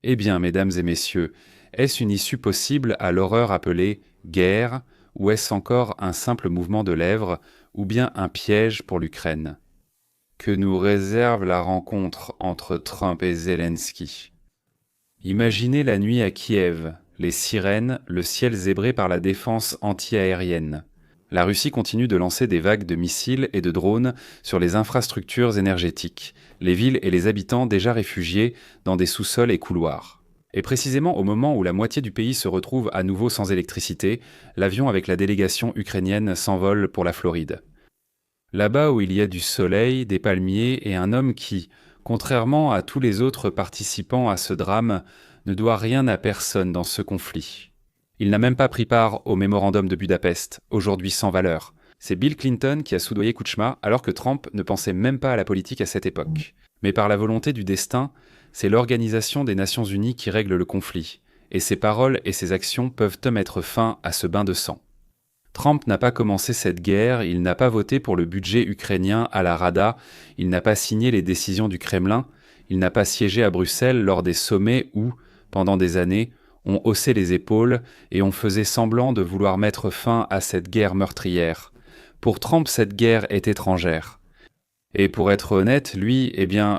Eh bien, mesdames et messieurs, est-ce une issue possible à l'horreur appelée guerre, ou est-ce encore un simple mouvement de lèvres, ou bien un piège pour l'Ukraine? Que nous réserve la rencontre entre Trump et Zelensky? Imaginez la nuit à Kiev, les sirènes, le ciel zébré par la défense anti-aérienne. La Russie continue de lancer des vagues de missiles et de drones sur les infrastructures énergétiques, les villes et les habitants déjà réfugiés dans des sous-sols et couloirs. Et précisément au moment où la moitié du pays se retrouve à nouveau sans électricité, l'avion avec la délégation ukrainienne s'envole pour la Floride. Là-bas où il y a du soleil, des palmiers et un homme qui, contrairement à tous les autres participants à ce drame, ne doit rien à personne dans ce conflit. Il n'a même pas pris part au mémorandum de Budapest, aujourd'hui sans valeur. C'est Bill Clinton qui a soudoyé Kuchma alors que Trump ne pensait même pas à la politique à cette époque. Mais par la volonté du destin, c'est l'Organisation des Nations Unies qui règle le conflit, et ses paroles et ses actions peuvent mettre fin à ce bain de sang. Trump n'a pas commencé cette guerre, il n'a pas voté pour le budget ukrainien à la Rada, il n'a pas signé les décisions du Kremlin, il n'a pas siégé à Bruxelles lors des sommets où, pendant des années, on haussait les épaules et on faisait semblant de vouloir mettre fin à cette guerre meurtrière. Pour Trump, cette guerre est étrangère. Et pour être honnête, lui,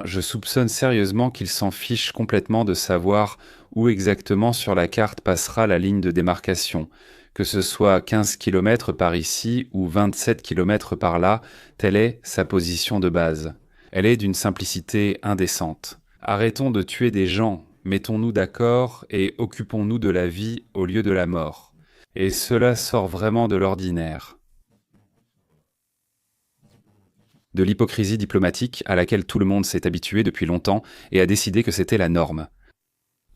je soupçonne sérieusement qu'il s'en fiche complètement de savoir où exactement sur la carte passera la ligne de démarcation. Que ce soit 15 km par ici ou 27 km par là, telle est sa position de base. Elle est d'une simplicité indécente. Arrêtons de tuer des gens, mettons-nous d'accord et occupons-nous de la vie au lieu de la mort. Et cela sort vraiment de l'ordinaire. De l'hypocrisie diplomatique à laquelle tout le monde s'est habitué depuis longtemps et a décidé que c'était la norme.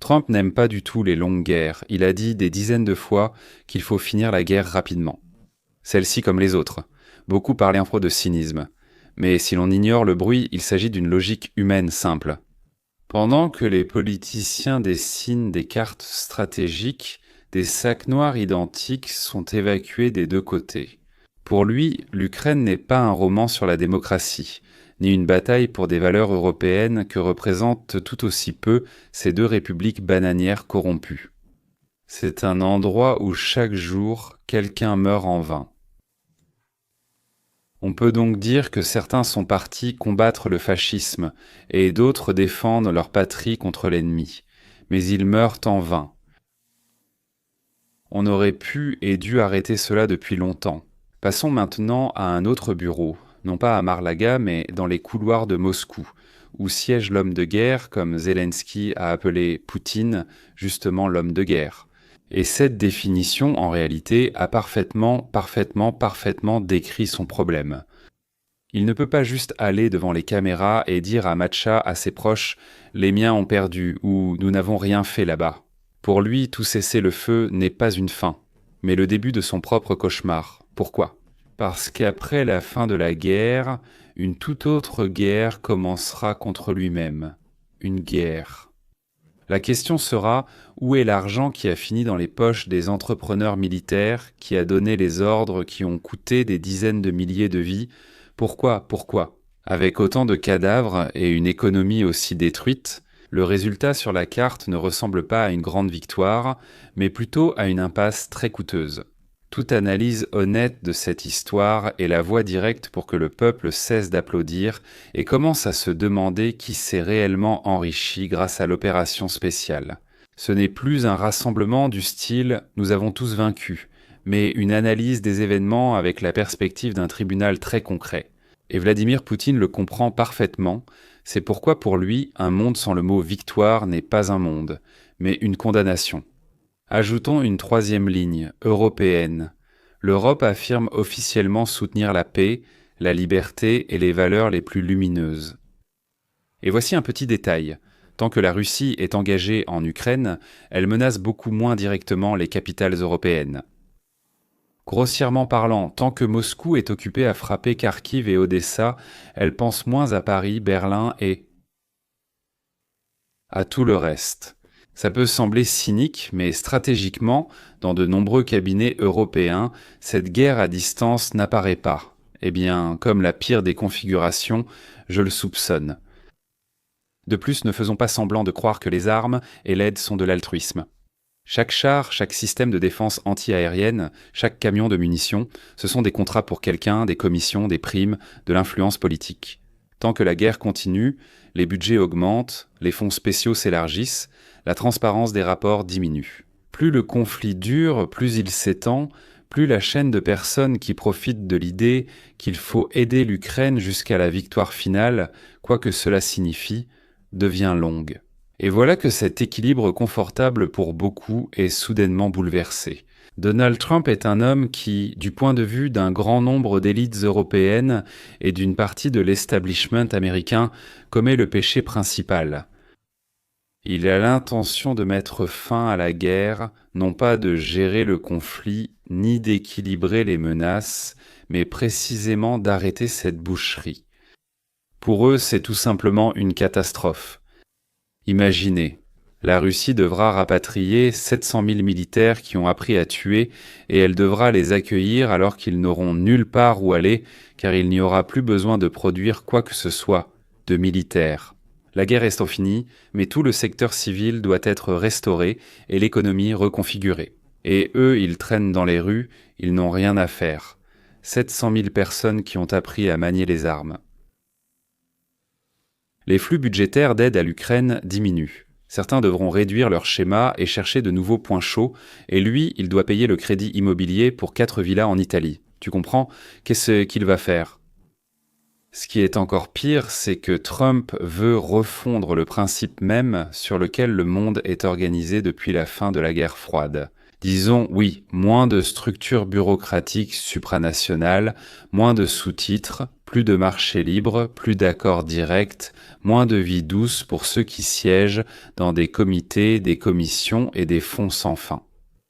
Trump n'aime pas du tout les longues guerres, il a dit des dizaines de fois qu'il faut finir la guerre rapidement. Celle-ci comme les autres. Beaucoup parlaient en pro de cynisme. Mais si l'on ignore le bruit, il s'agit d'une logique humaine simple. Pendant que les politiciens dessinent des cartes stratégiques, des sacs noirs identiques sont évacués des deux côtés. Pour lui, l'Ukraine n'est pas un roman sur la démocratie, ni une bataille pour des valeurs européennes que représentent tout aussi peu ces deux républiques bananières corrompues. C'est un endroit où chaque jour, quelqu'un meurt en vain. On peut donc dire que certains sont partis combattre le fascisme et d'autres défendent leur patrie contre l'ennemi, mais ils meurent en vain. On aurait pu et dû arrêter cela depuis longtemps. Passons maintenant à un autre bureau, non pas à Marlaga, mais dans les couloirs de Moscou, où siège l'homme de guerre, comme Zelensky a appelé Poutine, justement l'homme de guerre. Et cette définition, en réalité, a parfaitement décrit son problème. Il ne peut pas juste aller devant les caméras et dire à Matcha, à ses proches, « Les miens ont perdu » ou « Nous n'avons rien fait là-bas ». Pour lui, tout cesser le feu n'est pas une fin, mais le début de son propre cauchemar. Pourquoi ? Parce qu'après la fin de la guerre, une toute autre guerre commencera contre lui-même. Une guerre. La question sera, où est l'argent qui a fini dans les poches des entrepreneurs militaires, qui a donné les ordres qui ont coûté des dizaines de milliers de vies ? Pourquoi ? Avec autant de cadavres et une économie aussi détruite, le résultat sur la carte ne ressemble pas à une grande victoire, mais plutôt à une impasse très coûteuse. Toute analyse honnête de cette histoire est la voie directe pour que le peuple cesse d'applaudir et commence à se demander qui s'est réellement enrichi grâce à l'opération spéciale. Ce n'est plus un rassemblement du style « nous avons tous vaincu », mais une analyse des événements avec la perspective d'un tribunal très concret. Et Vladimir Poutine le comprend parfaitement, c'est pourquoi pour lui, un monde sans le mot « victoire » n'est pas un monde, mais une condamnation. Ajoutons une troisième ligne, européenne. L'Europe affirme officiellement soutenir la paix, la liberté et les valeurs les plus lumineuses. Et voici un petit détail. Tant que la Russie est engagée en Ukraine, elle menace beaucoup moins directement les capitales européennes. Grossièrement parlant, tant que Moscou est occupé à frapper Kharkiv et Odessa, elle pense moins à Paris, Berlin et à tout le reste. Ça peut sembler cynique, mais stratégiquement, dans de nombreux cabinets européens, cette guerre à distance n'apparaît pas. Comme la pire des configurations, je le soupçonne. De plus, ne faisons pas semblant de croire que les armes et l'aide sont de l'altruisme. Chaque char, chaque système de défense anti-aérienne, chaque camion de munitions, ce sont des contrats pour quelqu'un, des commissions, des primes, de l'influence politique. Tant que la guerre continue, les budgets augmentent, les fonds spéciaux s'élargissent, la transparence des rapports diminue. Plus le conflit dure, plus il s'étend, plus la chaîne de personnes qui profitent de l'idée qu'il faut aider l'Ukraine jusqu'à la victoire finale, quoi que cela signifie, devient longue. Et voilà que cet équilibre confortable pour beaucoup est soudainement bouleversé. Donald Trump est un homme qui, du point de vue d'un grand nombre d'élites européennes et d'une partie de l'establishment américain, commet le péché principal. Il a l'intention de mettre fin à la guerre, non pas de gérer le conflit, ni d'équilibrer les menaces, mais précisément d'arrêter cette boucherie. Pour eux, c'est tout simplement une catastrophe. Imaginez, la Russie devra rapatrier 700 000 militaires qui ont appris à tuer et elle devra les accueillir alors qu'ils n'auront nulle part où aller car il n'y aura plus besoin de produire quoi que ce soit de militaires. La guerre est finie, mais tout le secteur civil doit être restauré et l'économie reconfigurée. Et eux, ils traînent dans les rues, ils n'ont rien à faire. 700 000 personnes qui ont appris à manier les armes. Les flux budgétaires d'aide à l'Ukraine diminuent. Certains devront réduire leur schéma et chercher de nouveaux points chauds, et lui, il doit payer le crédit immobilier pour 4 villas en Italie. Tu comprends? Qu'est-ce qu'il va faire? Ce qui est encore pire, c'est que Trump veut refondre le principe même sur lequel le monde est organisé depuis la fin de la guerre froide. Disons, oui, moins de structures bureaucratiques supranationales, moins de sous-titres, plus de marché libre, plus d'accords directs, moins de vie douce pour ceux qui siègent dans des comités, des commissions et des fonds sans fin.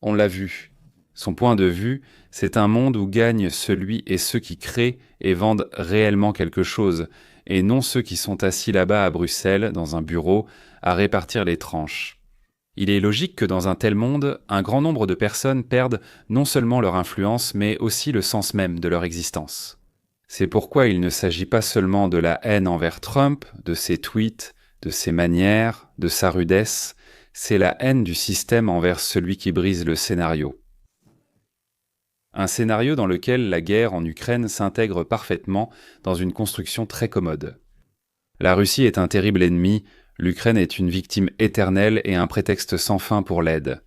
On l'a vu. Son point de vue, c'est un monde où gagnent celui et ceux qui créent et vendent réellement quelque chose, et non ceux qui sont assis là-bas à Bruxelles, dans un bureau, à répartir les tranches. Il est logique que dans un tel monde, un grand nombre de personnes perdent non seulement leur influence, mais aussi le sens même de leur existence. C'est pourquoi il ne s'agit pas seulement de la haine envers Trump, de ses tweets, de ses manières, de sa rudesse, c'est la haine du système envers celui qui brise le scénario. Un scénario dans lequel la guerre en Ukraine s'intègre parfaitement dans une construction très commode. La Russie est un terrible ennemi, l'Ukraine est une victime éternelle et un prétexte sans fin pour l'aide.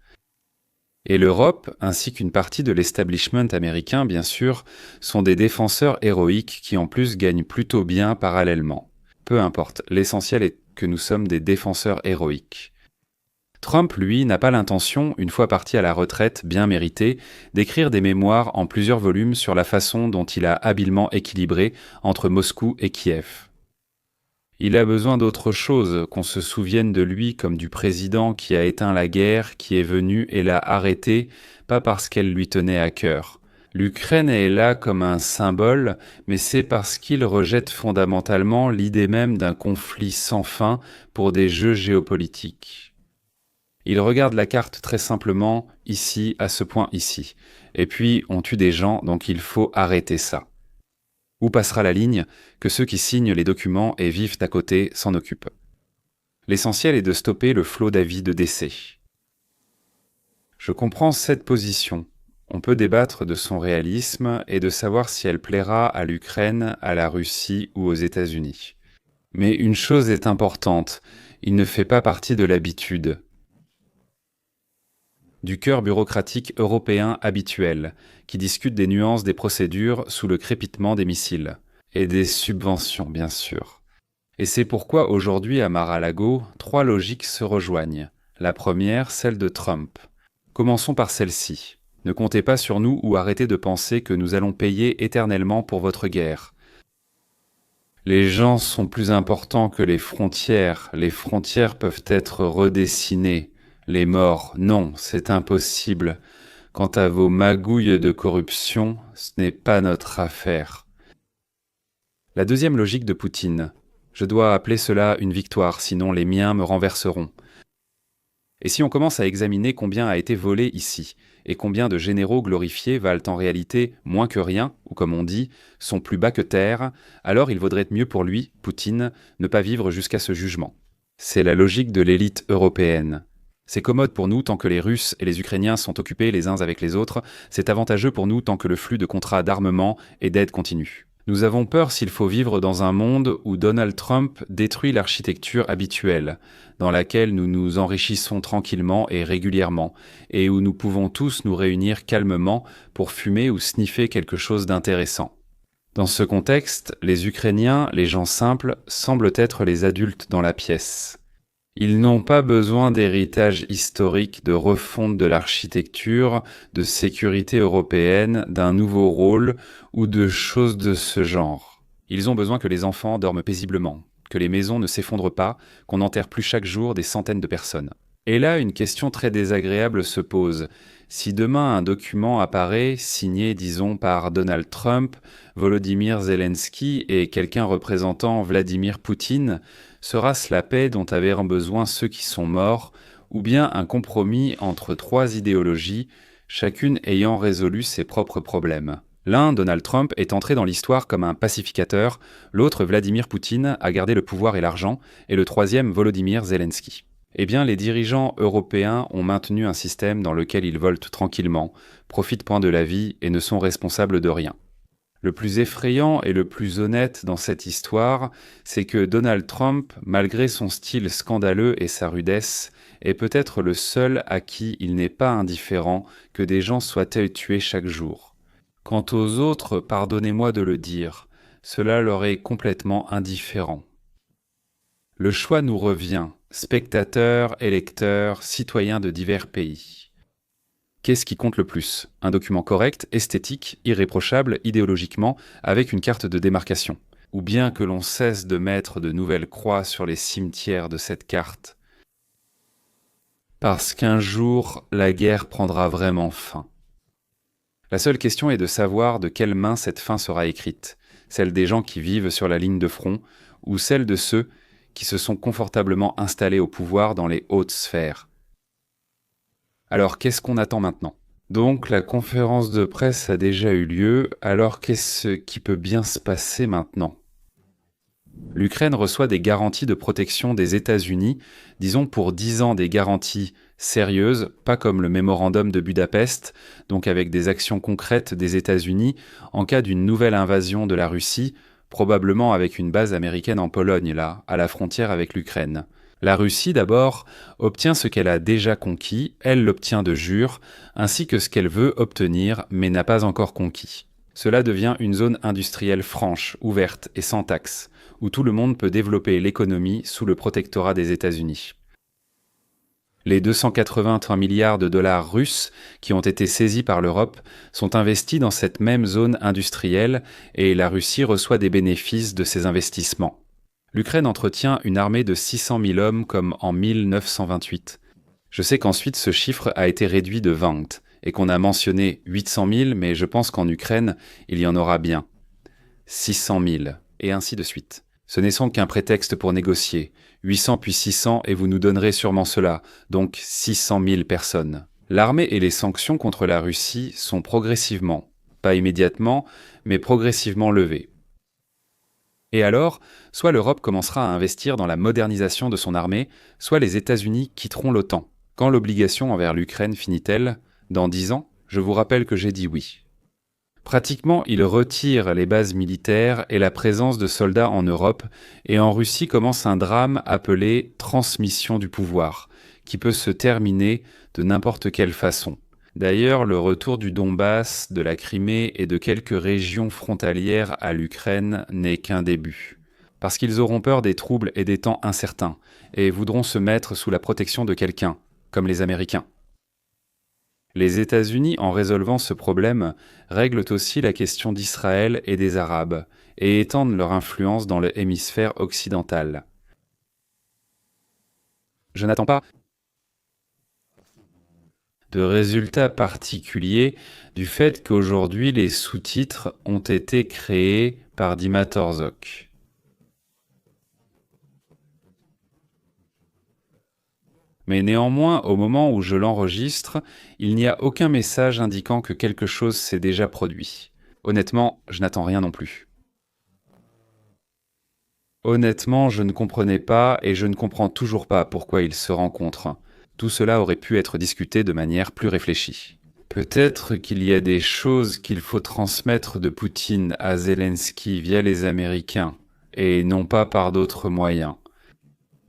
Et l'Europe, ainsi qu'une partie de l'establishment américain, bien sûr, sont des défenseurs héroïques qui en plus gagnent plutôt bien parallèlement. Peu importe, l'essentiel est que nous sommes des défenseurs héroïques. Trump, lui, n'a pas l'intention, une fois parti à la retraite bien méritée, d'écrire des mémoires en plusieurs volumes sur la façon dont il a habilement équilibré entre Moscou et Kiev. Il a besoin d'autre chose, qu'on se souvienne de lui comme du président qui a éteint la guerre, qui est venu et l'a arrêtée, pas parce qu'elle lui tenait à cœur. L'Ukraine est là comme un symbole, mais c'est parce qu'il rejette fondamentalement l'idée même d'un conflit sans fin pour des jeux géopolitiques. Il regarde la carte très simplement, ici, à ce point ici. Et puis, on tue des gens, donc il faut arrêter ça. Où passera la ligne que ceux qui signent les documents et vivent à côté s'en occupent. L'essentiel est de stopper le flot d'avis de décès. Je comprends cette position. On peut débattre de son réalisme et de savoir si elle plaira à l'Ukraine, à la Russie ou aux États-Unis. Mais une chose est importante, il ne fait pas partie de l'habitude. Du cœur bureaucratique européen habituel, qui discute des nuances des procédures sous le crépitement des missiles. Et des subventions, bien sûr. Et c'est pourquoi aujourd'hui à Mar-a-Lago, 3 logiques se rejoignent. La première, celle de Trump. Commençons par celle-ci. Ne comptez pas sur nous ou arrêtez de penser que nous allons payer éternellement pour votre guerre. Les gens sont plus importants que les frontières peuvent être redessinées. Les morts, non, c'est impossible. Quant à vos magouilles de corruption, ce n'est pas notre affaire. La deuxième logique de Poutine. Je dois appeler cela une victoire, sinon les miens me renverseront. Et si on commence à examiner combien a été volé ici, et combien de généraux glorifiés valent en réalité moins que rien, ou comme on dit, sont plus bas que terre, alors il vaudrait mieux pour lui, Poutine, ne pas vivre jusqu'à ce jugement. C'est la logique de l'élite européenne. C'est commode pour nous tant que les Russes et les Ukrainiens sont occupés les uns avec les autres, c'est avantageux pour nous tant que le flux de contrats d'armement et d'aide continue. Nous avons peur s'il faut vivre dans un monde où Donald Trump détruit l'architecture habituelle, dans laquelle nous nous enrichissons tranquillement et régulièrement, et où nous pouvons tous nous réunir calmement pour fumer ou sniffer quelque chose d'intéressant. Dans ce contexte, les Ukrainiens, les gens simples, semblent être les adultes dans la pièce. Ils n'ont pas besoin d'héritage historique, de refonte de l'architecture, de sécurité européenne, d'un nouveau rôle ou de choses de ce genre. Ils ont besoin que les enfants dorment paisiblement, que les maisons ne s'effondrent pas, qu'on n'enterre plus chaque jour des centaines de personnes. Et là, une question très désagréable se pose. Si demain un document apparaît, signé, disons, par Donald Trump, Volodymyr Zelensky et quelqu'un représentant Vladimir Poutine, sera-ce la paix dont avaient besoin ceux qui sont morts, ou bien un compromis entre trois idéologies, chacune ayant résolu ses propres problèmes? L'un, Donald Trump, est entré dans l'histoire comme un pacificateur, l'autre, Vladimir Poutine, a gardé le pouvoir et l'argent, et le troisième, Volodymyr Zelensky. Eh bien, les dirigeants européens ont maintenu un système dans lequel ils volent tranquillement, profitent point de la vie et ne sont responsables de rien. Le plus effrayant et le plus honnête dans cette histoire, c'est que Donald Trump, malgré son style scandaleux et sa rudesse, est peut-être le seul à qui il n'est pas indifférent que des gens soient tués chaque jour. Quant aux autres, pardonnez-moi de le dire, cela leur est complètement indifférent. Le choix nous revient, spectateurs, électeurs, citoyens de divers pays. Qu'est-ce qui compte le plus? Un document correct, esthétique, irréprochable, idéologiquement, avec une carte de démarcation. Ou bien que l'on cesse de mettre de nouvelles croix sur les cimetières de cette carte? Parce qu'un jour, la guerre prendra vraiment fin. La seule question est de savoir de quelle main cette fin sera écrite, celle des gens qui vivent sur la ligne de front, ou celle de ceux qui se sont confortablement installés au pouvoir dans les hautes sphères. Alors qu'est-ce qu'on attend maintenant? Donc la conférence de presse a déjà eu lieu, alors qu'est-ce qui peut bien se passer maintenant? L'Ukraine reçoit des garanties de protection des États-Unis, disons pour 10 ans des garanties sérieuses, pas comme le mémorandum de Budapest, donc avec des actions concrètes des États-Unis en cas d'une nouvelle invasion de la Russie, probablement avec une base américaine en Pologne, là, à la frontière avec l'Ukraine. La Russie, d'abord, obtient ce qu'elle a déjà conquis, elle l'obtient de jure, ainsi que ce qu'elle veut obtenir, mais n'a pas encore conquis. Cela devient une zone industrielle franche, ouverte et sans taxes, où tout le monde peut développer l'économie sous le protectorat des États-Unis. Les 283 milliards de dollars russes qui ont été saisis par l'Europe sont investis dans cette même zone industrielle et la Russie reçoit des bénéfices de ces investissements. L'Ukraine entretient une armée de 600 000 hommes comme en 1928. Je sais qu'ensuite ce chiffre a été réduit de 20 et qu'on a mentionné 800 000, mais je pense qu'en Ukraine, il y en aura bien 600 000 et ainsi de suite. Ce n'est sans qu'un prétexte pour négocier. 800 puis 600 et vous nous donnerez sûrement cela, donc 600 000 personnes. L'armée et les sanctions contre la Russie sont progressivement, pas immédiatement, mais progressivement levées. Et alors, soit l'Europe commencera à investir dans la modernisation de son armée, soit les États-Unis quitteront l'OTAN. Quand l'obligation envers l'Ukraine finit-elle? Dans 10 ans? Je vous rappelle que j'ai dit oui. Pratiquement, il retire les bases militaires et la présence de soldats en Europe, et en Russie commence un drame appelé « transmission du pouvoir », qui peut se terminer de n'importe quelle façon. D'ailleurs, le retour du Donbass, de la Crimée et de quelques régions frontalières à l'Ukraine n'est qu'un début. Parce qu'ils auront peur des troubles et des temps incertains, et voudront se mettre sous la protection de quelqu'un, comme les Américains. Les États-Unis, en résolvant ce problème, règlent aussi la question d'Israël et des Arabes, et étendent leur influence dans le hémisphère occidental. Je n'attends pas de résultats particuliers du fait qu'aujourd'hui les sous-titres ont été créés par Dima Torzok. Mais néanmoins, au moment où je l'enregistre, il n'y a aucun message indiquant que quelque chose s'est déjà produit. Honnêtement, je n'attends rien non plus. Honnêtement, je ne comprenais pas et je ne comprends toujours pas pourquoi ils se rencontrent. Tout cela aurait pu être discuté de manière plus réfléchie. Peut-être qu'il y a des choses qu'il faut transmettre de Poutine à Zelensky via les Américains, et non pas par d'autres moyens.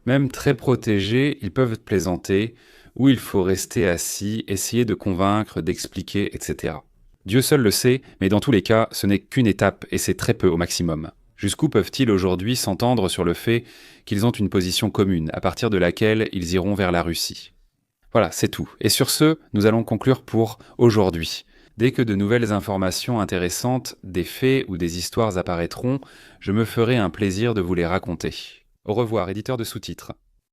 Même très protégés, ils peuvent plaisanter, ou il faut rester assis, essayer de convaincre, d'expliquer, etc. Dieu seul le sait, mais dans tous les cas, ce n'est qu'une étape, et c'est très peu au maximum. Jusqu'où peuvent-ils aujourd'hui s'entendre sur le fait qu'ils ont une position commune, à partir de laquelle ils iront vers la Russie? Voilà, c'est tout. Et sur ce, nous allons conclure pour aujourd'hui. Dès que de nouvelles informations intéressantes, des faits ou des histoires apparaîtront, je me ferai un plaisir de vous les raconter. Au revoir, éditeur de sous-titres.